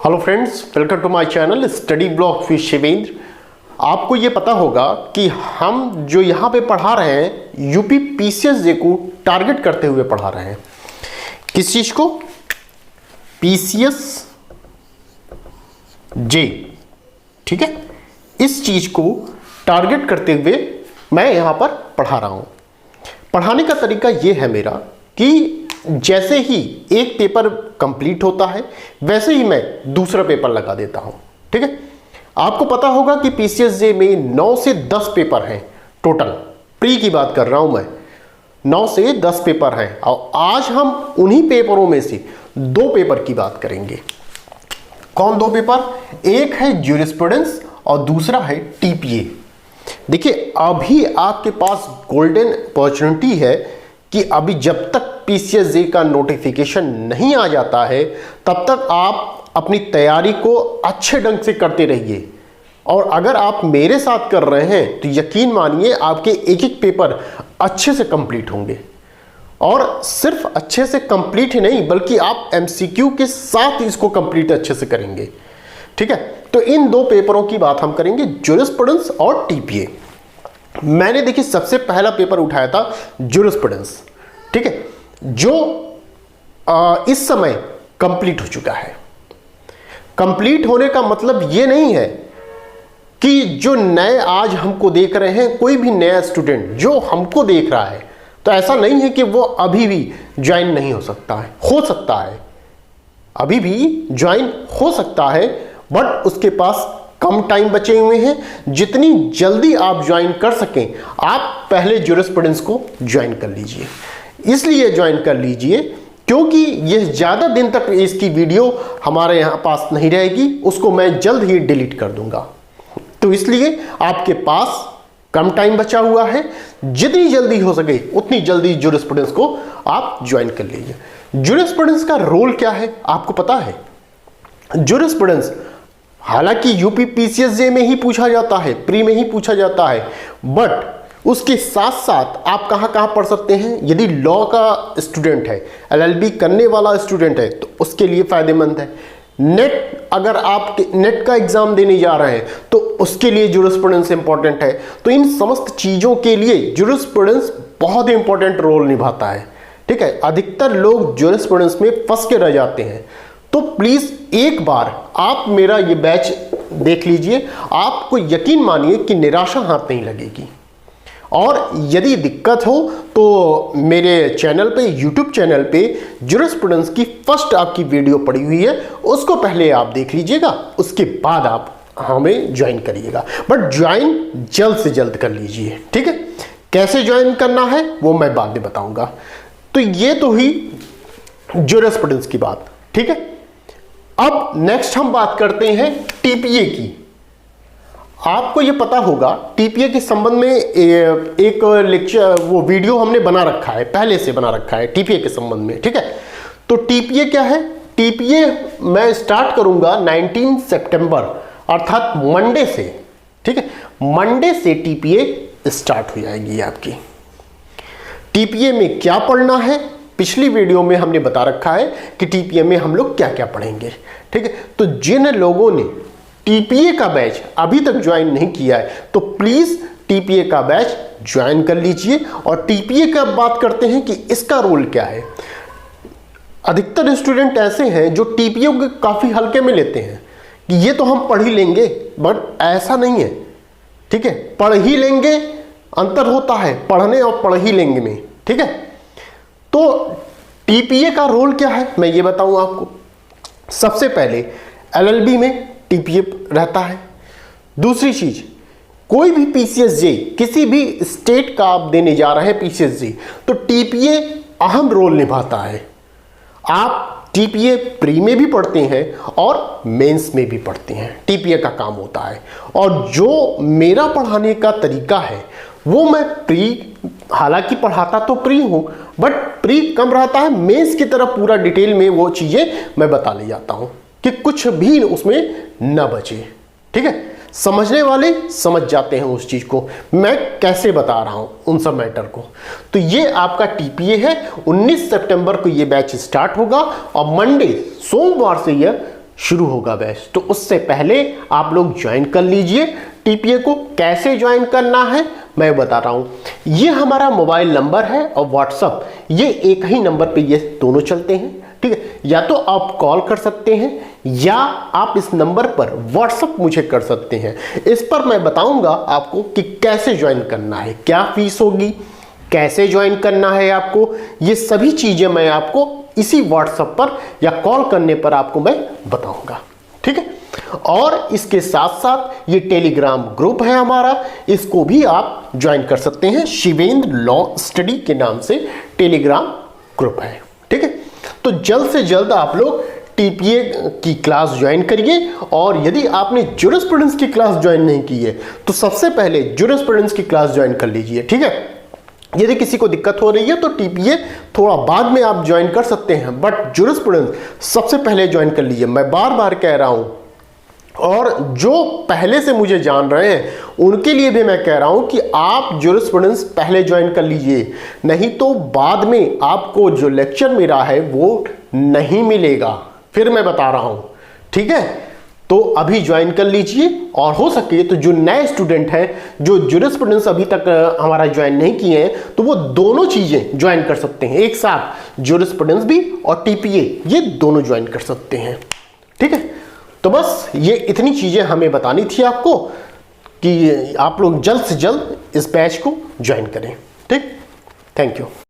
Hello friends, welcome to my channel study block with Shivendra. आपको ये पता होगा कि हम जो यहाँ पे पढ़ा रहे हैं यूपी पीसीएस जे को टारगेट करते हुए पढ़ा रहे हैं। किस चीज को? पीसीएस जे। ठीक है, इस चीज को टारगेट करते हुए मैं यहाँ पर पढ़ा रहा हूँ। पढ़ाने का तरीका ये है मेरा कि जैसे ही एक पेपर कंप्लीट होता है वैसे ही मैं दूसरा पेपर लगा देता हूं। ठीक है, आपको पता होगा कि पीसीएस जे में 9 से 10 पेपर हैं टोटल। प्री की बात कर रहा हूं मैं, 9 से 10 पेपर हैं और आज हम उन्हीं पेपरों में से 2 पेपर की बात करेंगे। कौन 2 पेपर? एक है ज्यूरिस्प्रूडेंस और दूसरा है टीपीए। देखिए, अभी आपके पास गोल्डन अपॉर्चुनिटी है कि अभी जब तक पीसीएस जे का नोटिफिकेशन नहीं आ जाता है तब तक आप अपनी तैयारी को अच्छे ढंग से करते रहिए। और अगर आप मेरे साथ कर रहे हैं तो यकीन मानिए आपके एक एक पेपर अच्छे से कंप्लीट होंगे। और सिर्फ अच्छे से कंप्लीट ही नहीं बल्कि आप एमसीक्यू के साथ इसको कंप्लीट अच्छे से करेंगे। ठीक है, तो इन 2 पेपरों की बात हम करेंगे, ज्यूरिस्प्रूडेंस और टीपीए। मैंने देखिए सबसे पहला पेपर उठाया था ज्यूरिस्प्रूडेंस। ठीक है, जो इस समय कंप्लीट हो चुका है। कंप्लीट होने का मतलब ये नहीं है कि जो नए आज हमको देख रहे हैं, कोई भी नया स्टूडेंट जो हमको देख रहा है तो ऐसा नहीं है कि वो अभी भी ज्वाइन नहीं हो सकता है। हो सकता है, अभी भी ज्वाइन हो सकता है, बट उसके पास कम टाइम बचे हुए हैं। जितनी जल्दी आप ज्वाइन कर सकें, आप पहले ज्यूरिस्प्रूडेंस को ज्वाइन कर लीजिए। इसलिए ज्वाइन कर लीजिए क्योंकि ये ज़्यादा दिन तक इसकी वीडियो हमारे यहाँ पास नहीं रहेगी, उसको मैं जल्द ही डिलीट कर दूंगा। तो इसलिए आपके पास कम टाइम बचा हुआ है, जितनी जल्दी हो सके उतनी जल्दी ज्यूरिस्प्रूडेंस को आप ज्वाइन कर लीजिए। ज्यूरिस्प्रूडेंस का रोल क्या है आपको पता है? ज्यूरिस्प्रूडेंस हालांकि यूपी पीसीएस जे में ही पूछा जाता है, प्री में ही पूछा जाता है, बट उसके साथ साथ आप कहाँ कहाँ पढ़ सकते हैं? यदि लॉ का स्टूडेंट है, एलएलबी करने वाला स्टूडेंट है तो उसके लिए फायदेमंद है। नेट, अगर आप नेट का एग्जाम देने जा रहे हैं तो उसके लिए ज्यूरिस्प्रूडेंस इंपॉर्टेंट है। तो इन समस्त चीज़ों के लिए ज्यूरिस्प्रूडेंस बहुत ही इंपॉर्टेंट रोल निभाता है। ठीक है, अधिकतर लोग ज्यूरिस्प्रूडेंस में फंस के रह जाते हैं। तो प्लीज़ एक बार आप मेरा ये बैच देख लीजिए, आपको यकीन मानिए कि निराशा हाथ नहीं लगेगी। और यदि दिक्कत हो तो मेरे चैनल पे, यूट्यूब चैनल पे ज्यूरिस्प्रूडेंस की फर्स्ट आपकी वीडियो पड़ी हुई है, उसको पहले आप देख लीजिएगा, उसके बाद आप हमें ज्वाइन करिएगा। बट ज्वाइन जल्द से जल्द कर लीजिए। ठीक है, कैसे ज्वाइन करना है वो मैं बाद में बताऊंगा। तो ये तो ही ज्यूरिस्प्रूडेंस की बात। ठीक है, अब नेक्स्ट हम बात करते हैं टीपीए की। आपको ये पता होगा टीपीए के संबंध में एक लेक्चर, वो वीडियो हमने बना रखा है, पहले से बना रखा है टीपीए के संबंध में। ठीक है, तो टीपीए क्या है? टीपीए मैं स्टार्ट करूंगा 19 सितंबर अर्थात मंडे से। ठीक है, मंडे से टीपीए स्टार्ट हो जाएगी आपकी। टीपीए में क्या पढ़ना है पिछली वीडियो में हमने बता रखा है कि टीपीए में हम लोग क्या क्या पढ़ेंगे। ठीक है, तो जिन लोगों ने टीपीए का बैच अभी तक ज्वाइन नहीं किया है तो प्लीज टीपीए का बैच ज्वाइन कर लीजिए। और टीपीए का बात करते हैं कि इसका रोल क्या है। अधिकतर स्टूडेंट ऐसे हैं जो टीपीए को काफी हल्के में लेते हैं कि ये तो हम पढ़ ही लेंगे, बट ऐसा नहीं है। ठीक है, पढ़ ही लेंगे, अंतर होता है पढ़ने और पढ़ ही लेंगे में। ठीक है, तो टीपीए का रोल क्या है मैं ये बताऊं आपको। सबसे पहले एलएलबी में टीपीए रहता है। दूसरी चीज, कोई भी पीसीएस जे, किसी भी स्टेट का आप देने जा रहे हैं पीसीएस जे, तो टीपीए अहम रोल निभाता है। आप टीपीए प्री में भी पढ़ते हैं और मेंस में भी पढ़ते हैं, टीपीए का काम होता है। और जो मेरा पढ़ाने का तरीका है वो मैं प्री, हालांकि पढ़ाता तो प्री हूं, बट प्री कम रहता है, मेंस की तरफ पूरा डिटेल में वो चीजें मैं बता ले जाता हूं कि कुछ भी उसमें न बचे। ठीक है, समझने वाले समझ जाते हैं उस चीज को, मैं कैसे बता रहा हूं उन सब मैटर को। तो ये आपका टीपीए है। 19 सितंबर को ये बैच स्टार्ट होगा और मंडे, सोमवार से यह शुरू होगा बैच, तो उससे पहले आप लोग ज्वाइन कर लीजिए। टीपीए को कैसे ज्वाइन करना है मैं बता रहा हूं। ये हमारा मोबाइल नंबर है और व्हाट्सअप, ये एक ही नंबर पे ये दोनों चलते हैं, ठीक है। या तो आप कॉल कर सकते हैं या आप इस नंबर पर व्हाट्सअप मुझे कर सकते हैं। इस पर मैं बताऊंगा आपको कि कैसे ज्वाइन करना है, क्या फीस होगी, कैसे ज्वाइन करना है आपको, ये सभी चीजें मैं आपको इसी व्हाट्सएप पर या कॉल करने पर आपको मैं बताऊंगा, ठीक है। और इसके साथ साथ ये टेलीग्राम ग्रुप है हमारा, इसको भी आप ज्वाइन कर सकते हैं। शिवेंद्र लॉ स्टडी के नाम से टेलीग्राम ग्रुप है, ठीक है। तो जल्द से जल्द आप लोग टीपीए की क्लास ज्वाइन करिए। और यदि आपने ज्यूरिस्प्रूडेंस की क्लास ज्वाइन नहीं की है तो सबसे पहले ज्यूरिस्प्रूडेंस की क्लास ज्वाइन कर लीजिए, ठीक है। यदि किसी को दिक्कत हो रही है तो टीपीए थोड़ा बाद में आप ज्वाइन कर सकते हैं, बट ज्यूरिस्प्रूडेंस सबसे पहले ज्वाइन कर लीजिए। मैं बार बार कह रहा हूं, और जो पहले से मुझे जान रहे हैं उनके लिए भी मैं कह रहा हूं कि आप ज्यूरिस्प्रूडेंस पहले ज्वाइन कर लीजिए, नहीं तो बाद में आपको जो लेक्चर मेरा है वो नहीं मिलेगा। फिर मैं बता रहा हूं, ठीक है। तो अभी ज्वाइन कर लीजिए, और हो सके तो जो नए स्टूडेंट हैं जो ज्यूरिस्प्रूडेंस अभी तक हमारा ज्वाइन नहीं किए हैं तो वो दोनों चीजें ज्वाइन कर सकते हैं एक साथ, ज्यूरिस्प्रूडेंस भी और टीपीए, ये दोनों ज्वाइन कर सकते हैं, ठीक है। तो बस ये इतनी चीजें हमें बतानी थी आपको कि आप लोग जल्द से जल्द इस बैच को ज्वाइन करें, ठीक। Thank you.